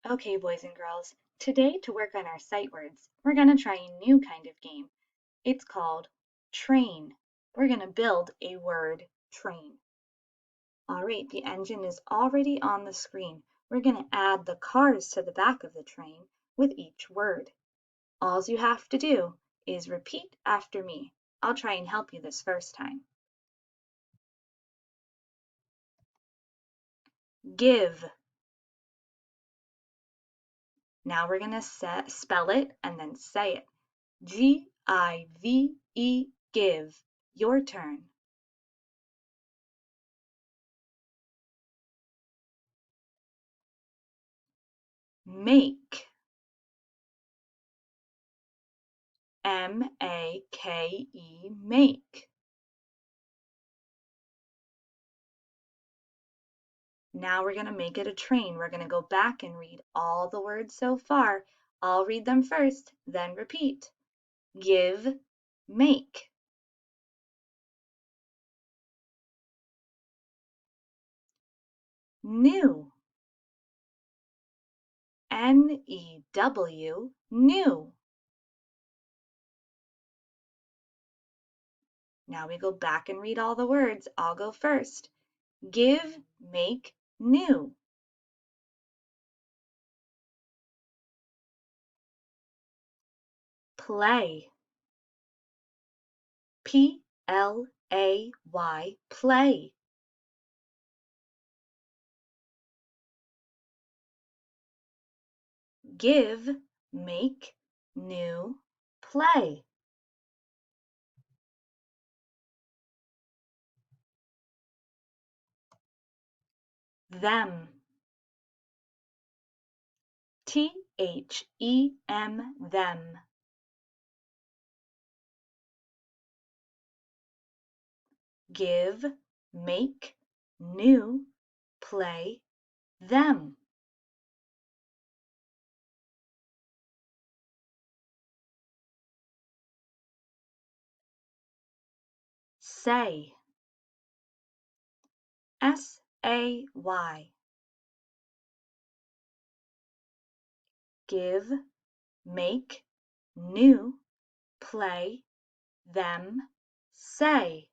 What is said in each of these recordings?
Okay, boys and girls, today to work on our sight words, we're going to try a new kind of game. It's called train. We're going to build a word train. All right, the engine is already on the screen. We're going to add the cars to the back of the train with each word. All you have to do is repeat after me. I'll try and help you this first time. Give. Now we're going to spell it and then say it. G-I-V-E, give. Your turn. Make. M-A-K-E, make. Now we're going to make it a train. We're going to go back and read all the words so far. I'll read them first, then repeat. Give, make. New. N-E-W, new. Now we go back and read all the words. I'll go first. Give, make, new. Play. P-L-A-Y, play. Give, make, new, play. Them. T-H-E-M, them. Give, make, new, play, them. Say. S-A-Y. Give, make, new, play, them, say.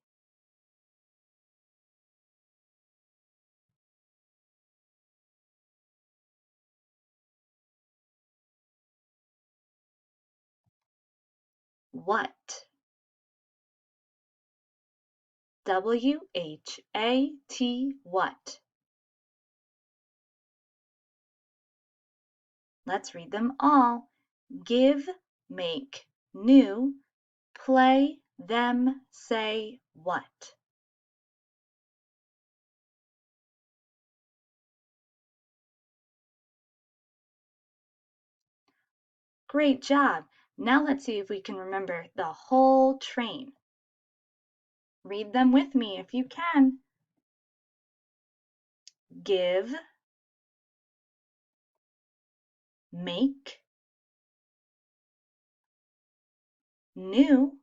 What? W-H-A-T, what? Let's read them all. Give, make, new, play, them, say, what? Great job! Now let's see if we can remember the whole train. Read them with me if you can. Give, make, new,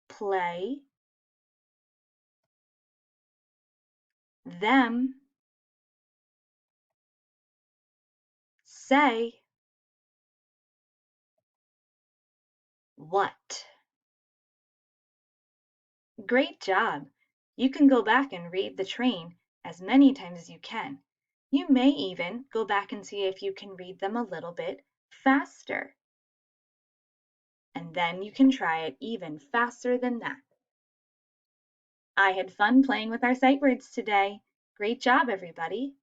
play, them, say, what? Great job! You can go back and read the train as many times as you can. You may even go back and see if you can read them a little bit faster. And then you can try it even faster than that. I had fun playing with our sight words today. Great job, everybody.